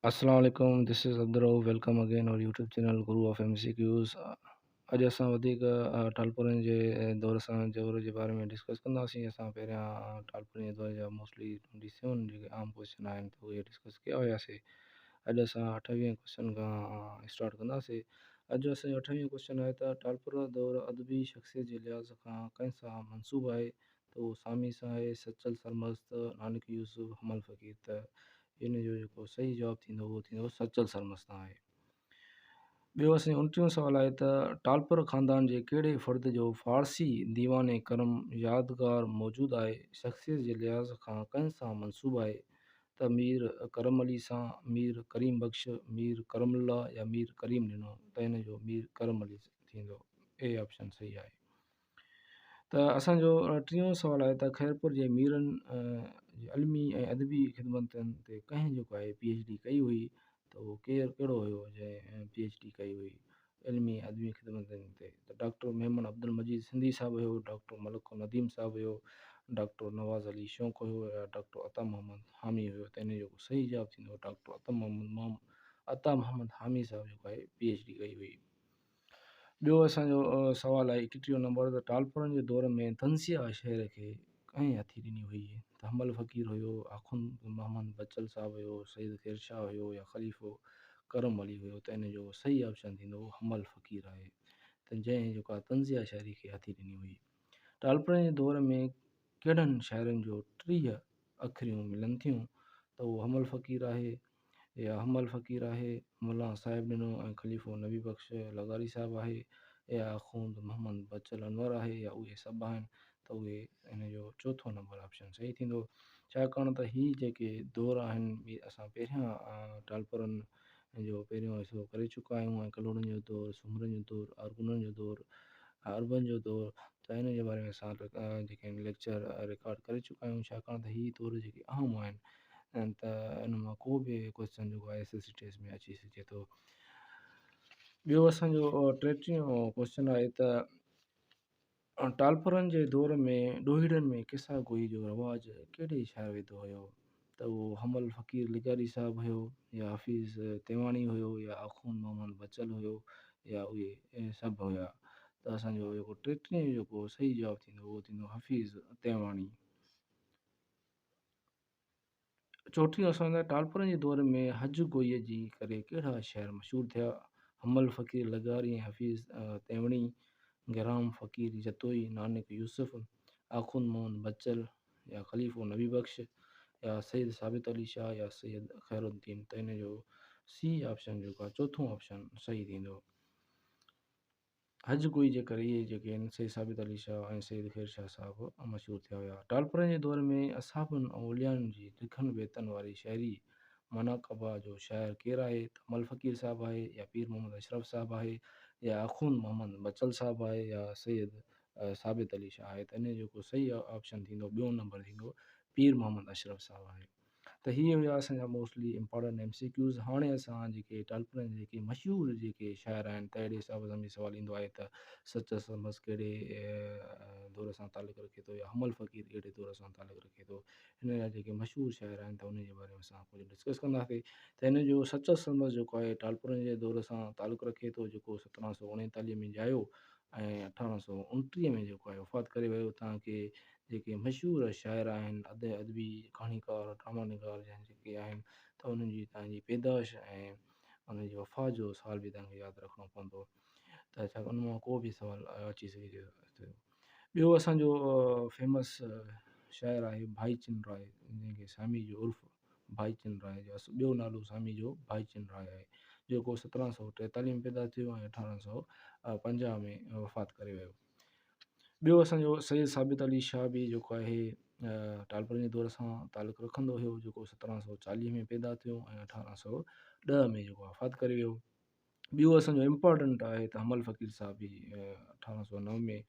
Assalamu alaikum. This is Abdurrahman. Welcome again our YouTube channel Guru of MCQs. अॼु असां वधीक टालपुरनि जे दौर सां जोर जे बारे में डिस्कस कंदासीं। असां पहिरियां टालपुरनि जे दौर जा मोस्टली 27 जेके आम क्वेश्चन आहिनि त उहे डिस्कस कया हुयासीं। अॼु असां 28वें क्वेश्चन खां स्टार्ट कंदासीं। अॼु असांजो 28वें क्वेश्चन आहे त टालपुर दौर अदबी शख़्सियत जे लिहाज़ खां कंहिं सां मनसूब आहे त उहो सामी सां आहे, सचल सरमस्त, नानक यूसुफ, हमल फ़कीर। त इन जो जेको सही जवाबु थींदो उहो थींदो सचल सरमस्त आहे। ॿियो असांजो 29 सुवालु आहे त टालपुर ख़ानदान जे कहिड़े फ़र्द जो फ़ारसी दीवान करम यादगार मौजूदु आहे? शख़्सियत जे लिहाज़ खां कंहिं सां मनसूब आहे त मीर करम अली सां, मीर करीम बख़्श, मीर करमुल्ला या मीर करीम ॾिनो। त हिन जो मीर करम अली थींदो। ए ऑप्शन सही आहे। त असांजो 30 सुवालु आहे त ख़ैरपुर जे मीरनि अलमी ऐं अदबी ख़िदमतनि ते कंहिं जेको आहे PhD कई हुई त उहो कहिड़ो हुयो जंहिं PhD कई हुई इल्मी अदबी ख़िदमतनि ते? त डॉक्टर मेमन अब्दुल मजीद सिंधी साहिबु हुयो, डॉक्टर मलिक नदीम साहिबु हुयो, डॉक्टर नवाज़ अली शौक़ हुयो या डॉक्टर अता मोहम्मद हामी हुयो। त इन जो सही जवाबु थींदो डॉक्टर अता मोहम्मद हामी साहिबु जेको आहे PhD कई हुई। ॿियो असांजो सुवालु आहे 31 नंबर त टालपुरनि जे दौर में तंज़िया शहर खे कंहिं हथी ॾिनी हुई? त हमल फ़कीर हुयो, आखुन मोहम्मद बचल साहिबु हुयो, सईद शेरशाह हुयो या ख़लीफ़ो करम अली हुयो। त इन जो सही ऑप्शन थींदो हमल फ़कीर आहे, त जंहिं जेको आहे तंज़िया शाइरी खे हथी ॾिनी हुई। टालपुरनि जे दौर में कहिड़नि शाइरनि जो 30 अखरियूं मिलनि थियूं? त उहो हमल फ़कीर आहे या हमल फ़कीर आहे, मुला साहिबु ॾिनो ऐं ख़लीफ़ो नबी बख़्श लगारी साहिबु आहे, या आखूंद मोहम्मद बचल अनवर आहे, या उहे सभु आहिनि। त उहे इन जो चोथों नंबर ऑप्शन सही थींदो। छाकाणि त ही जेके दौर आहिनि असां पहिरियां टालपुरनि जो पहिरियों हिसो करे चुका आहियूं ऐं कलोड़नि जो दौरु, सुमरनि जो दौरु, अरगुननि जो दौरु, अरबन जो दौरु। त इन जे बारे में असां जेके आहिनि लेक्चर रिकॉर्ड करे चुका आहियूं। छाकाणि त ही दौर जेके अहम आहिनि ऐं त इन मां को बि क्वेश्चन जेको आहे SSC टेस्ट में अची सघे थो। ॿियो असांजो 33 क्वेश्चन आहे त टालपुरनि जे दौर में ॾोहिड़नि में किसा गोई जो रवाजु कहिड़े शाइर विधो हुयो? त उहो हमल फ़कीर लिगारी साहिबु हुयो, या हफ़ीज़ तेवाणी हुयो, या आखून मोहम्मद बचल हुयो, या उहे सभु हुया। त असांजो जेको 33 जेको सही जवाबु थींदो उहो थींदो हफ़ीज़ तेवाणी। 34 असांजा टालपुरनि जे दौर में हज गोईअ जी करे कहिड़ा शहर मशहूरु थिया? हमल फ़कीर लगारी ऐं हफ़ीज़ तेवणी, गिराम फ़कीर जतोई, नानक यूसुफ, आखुन मोहम्मद बचल, या ख़लीफ़ो नबी बख़्श, या सईद साबित अली शाह, या सैयद ख़ैरुद्दीन। त इन जो सी ऑप्शन जेको आहे चोथों ऑप्शन सही थींदो। हज गोई जे करे इहे जेके आहिनि सईद साबित अली शाह ऐं सईद ख़ैर शाह साहिबु मशहूरु थिया हुया। टालपुरनि जे दौर में असहाबनि ऐं औलियानि जी लिखनि बेतनि वारी शाइरी मनाक़बा जो शाइर केरु आहे? त मल फ़कीर साहिबु आहे, या पीर मोहम्मद अशरफ साहिबु आहे, या आखून मोहम्मद बचल साहिबु आहे, या सैयद साबित अली शाह आहे। त इन जो जेको सही ऑप्शन थींदो ॿियों नंबर थींदो पीर मोहम्मद अशरफ साहिबु आहे। त हीअ हुया असांजा मोस्टली इम्पॉर्टेंट MCQs। हाणे असां जेके टालपुरनि जे जेके मशहूरु जेके शाइर आहिनि त अहिड़े हिसाब सां बि सुवालु ईंदो आहे त सच समस कहिड़े दौर सां तालुक़ु रखे थो, या हमल फ़कीर कहिड़े दौर सां तालुक़ु रखे थो। हिन जा जेके मशहूरु शाइर आहिनि त उन जे बारे में असां कुझु डिस्कस कंदासीं। त हिन जो सच समस जेको आहे टालपुरनि जे दौर सां तालुक़ु रखे थो, जेको 1739 में ॼायो ऐं 1829 में जेको आहे वफ़ात करे वियो। तव्हांखे जेके मशहूरु शाइर आहिनि अदबी कहाणीकार ड्रामा निगार जेके आहिनि त उन्हनि जी तव्हांजी पैदाइश ऐं उनजी वफ़ात जो साल बि तव्हांखे यादि रखिणो पवंदो। त छाकाणि उन मां को बि सुवालु अची सघे थो। ॿियो असांजो फेमस शाइर आहे भाईचंद राय, जंहिंखे सामी जो उर्फ़ भाईचंद राय जो ॿियो नालो सामी जो भाईचंद राय आहे, जेको 1743 में पैदा थियो ऐं 1850 में वफ़ात करे वियो। ॿियो असांजो सैयद साबित अली शाह बि जेको आहे टालपुरनि जे दौर सां तालुक़ु रखंदो हुयो, जेको 1740 में पैदा थियो ऐं 1810 में जेको वफ़ात करे वियो। ॿियो असांजो इम्पॉर्टेंट आहे त हमल फ़कीर साहिब बि 1809 में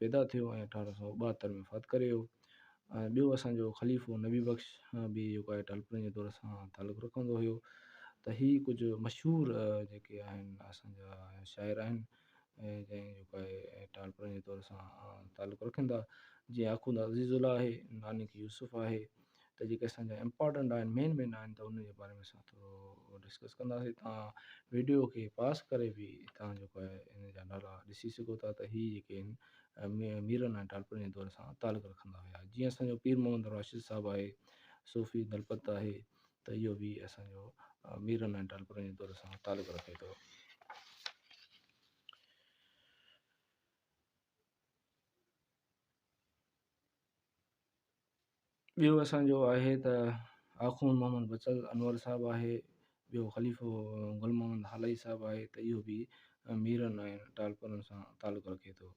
पैदा थियो ऐं 1872 में वफ़ात करे वियो। ॿियो असांजो ख़लीफ़ो नबी बख़्श बि जेको आहे टालपुरनि जे दौर सां तालुक़ु रखंदो हुयो। त ही कुझु मशहूरु जेके आहिनि असांजा शाइर आहिनि जंहिं जेको आहे टालपुरनि जे दौर सां तालुक़ु रखनि था। जीअं आखूंदा अज़ीज़ुल्ला आहे, नानक यूसुफ आहे, त जेके असांजा इम्पोर्टेंट आहिनि मेन आहिनि त उन जे बारे में असां थोरो डिस्कस कंदासीं। तव्हां वीडियो खे पास करे बि तव्हां जेको आहे इन जा नाला ॾिसी सघो था त हीअ जेके आहिनि मीरन ऐं टालपुरनि जे दौर सां तालुक रखंदा हुया। जीअं असांजो पीर मोहम्मद राशिद साहिबु आहे, सूफ़ी दलपत आहे, त इहो बि असांजो मीरन ऐं टालपुरनि जे दौर सां तालुक रखे थो। ॿियो असांजो आहे त आख़ून मोहम्मद बचल अनवर साहिबु आहे। ॿियो ख़लीफ़ो गुल मोहम्मद हालई साहिबु आहे, त इहो बि मीरन ऐं टालपुरनि सां तालुक रखे थो।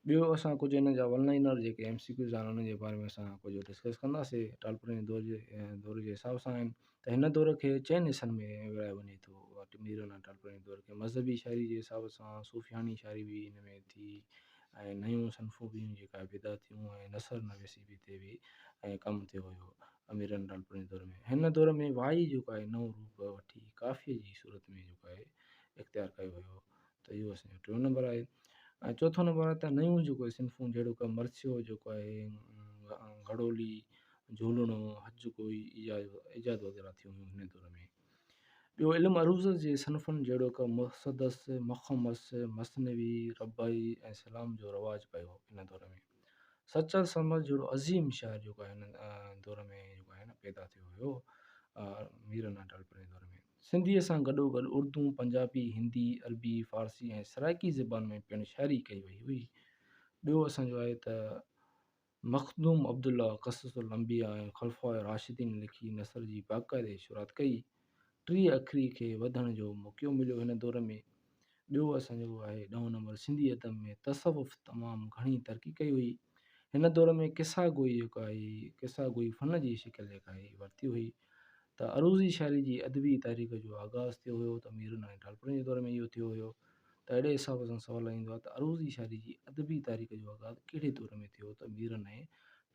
ॿियो असां कुझु हिन जा वन लाइनर जेके MCQs आहिनि उन जे बारे में असां कुझु डिस्कस कंदासीं। टालपुरनि दौर जे हिसाब सां आहिनि त हिन दौर खे 4 हिसनि में विरिहायो वञे थो। मीरन ऐं टालपुरनि दौर खे मज़हबी शाइरी जे हिसाब सां सूफ़ियानी शाइरी बि हिन में थी, ऐं नयूं सनफ़ूं बि जेका बिदातियूं ऐं नसर नवेसी बि ते बि ऐं कमु थियो हुयो मीरन टालपुरनि दौर में। हिन दौर में वाई जेको आहे नओं रूप वठी काफ़ीअ जी सूरत में जेको आहे इख़्तियार कयो हुयो, त इहो असांजो 3 नंबर आहे। ऐं 4 नंबर आहे त नयूं जेको आहे सिंफ़ूं जहिड़ो की मरसियो जेको आहे, घड़ोली, झूलणो, हज कोई इजाद वग़ैरह थियूं हुयूं हिन दौर में। ॿियो इल्मु अरूज़ जे सनफ़ुनि जहिड़ो की मुसदस, मखमस, मसनवी, रबाई ऐं सलाम जो रवाजु पियो हिन दौर में। सचल समझ जहिड़ो अज़ीम शाइर जेको आहे हिन दौर में जेको आहे न पैदा थियो हुयो मीरन ऐं टालपुरनि दौर में। सिंधीअ सां गॾोगॾु उर्दू, पंजाबी, हिंदी, अरबी, फ़ारसी ऐं सराइकी ज़बान में पिणु शाइरी कई वई हुई। ॿियो असांजो आहे त मखदूम अब्दुल्ला क़ससुल अंबिया ऐं ख़ुलफ़ाए राशिदीन लिखी नसर जी बाक़ाइदे शुरूआत कई। 3 अखरी खे वधण जो मौक़ो मिलियो हिन दौर में। ॿियो असांजो आहे 10 नंबर सिंधी अदब में तसवुफ़ तमामु घणी तरक़ी कई हुई। हिन दौर में किसा गोई जेका आहे, किसा गोई फ़न जी शिकिल जेका आहे वरिती हुई। त अरूज़ी शाइरी जी अदबी तारीख़ जो आगाज़ थियो हुयो त मीरन ऐं टालपुरनि जे दौर में इहो थियो हुयो। त अहिड़े हिसाब सां सुवालु ईंदो आहे त अरूज़ी शाइरी जी अदबी तारीख़ जो आगाज़ कहिड़े दौर में थियो, त मीरन ऐं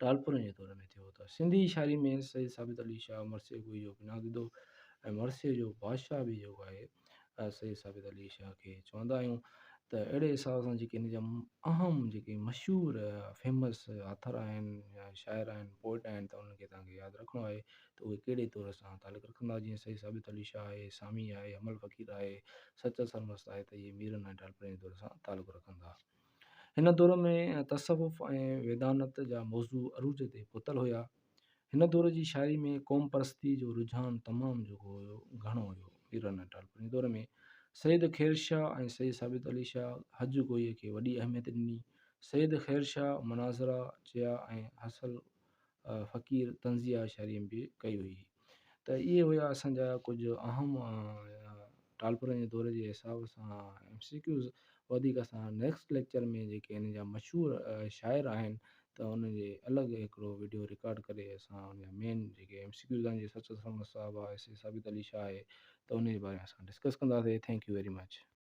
टालपुरनि जे दौर में थियो। त सिंधी शाइरी में सईद साबित अली शाह मरसे गोई जो बिनादिदो ऐं मरसे जो बादशाह बि जेको आहे सईद साबित अली शाह खे चवंदा आहियूं। त अहिड़े हिसाब सां जेके हिन जा अहम जेके मशहूरु फेमस ऑथर आहिनि या शाइर आहिनि, पोइट आहिनि, त उन्हनि खे तव्हांखे यादि रखिणो आहे त उहे कहिड़े दौर सां तालुक रखंदा। जीअं सईद साबित अली शाह आहे, सामी आहे, अमल फ़कीर आहे, सचल सरमस्त आहे, त इहे मीरन ऐं टालपुरनि जे दौर सां तालुक रखंदा। हिन दौर में तसवुफ़ ऐं वेदानत जा मौज़ू अरूज ते पुतल हुया। हिन दौर जी शाइरी में क़ौम परस्ती जो रुझान तमामु जेको हुयो घणो हुयो मीरन ऐं टालपुरनि जे दौर में। सईद ख़ैर शाह ऐं सईद साबित अली शाह हज गोईअ खे वॾी अहमियत ॾिनी। सईद ख़ैर शाह मनाज़रा चया ऐं हसल फ़क़ीर तंज़िया शाइरी बि कई हुई। त इहे हुया असांजा कुझु अहम टालपुरनि जे दौर जे हिसाब सां MCQs। वधीक असां नेक्स्ट लेक्चर में जेके हिन जा मशहूरु शाइर आहिनि त उनजे अलॻि हिकिड़ो वीडियो रिकॉर्ड करे असां उन जा मेन जेके MCQs आहिनि, जीअं सचल सरमस्त साहिबु आहे, सईद साबित अली शाह आहे, त उन जे बारे में असां डिस्कस कंदासीं। Thank U very much.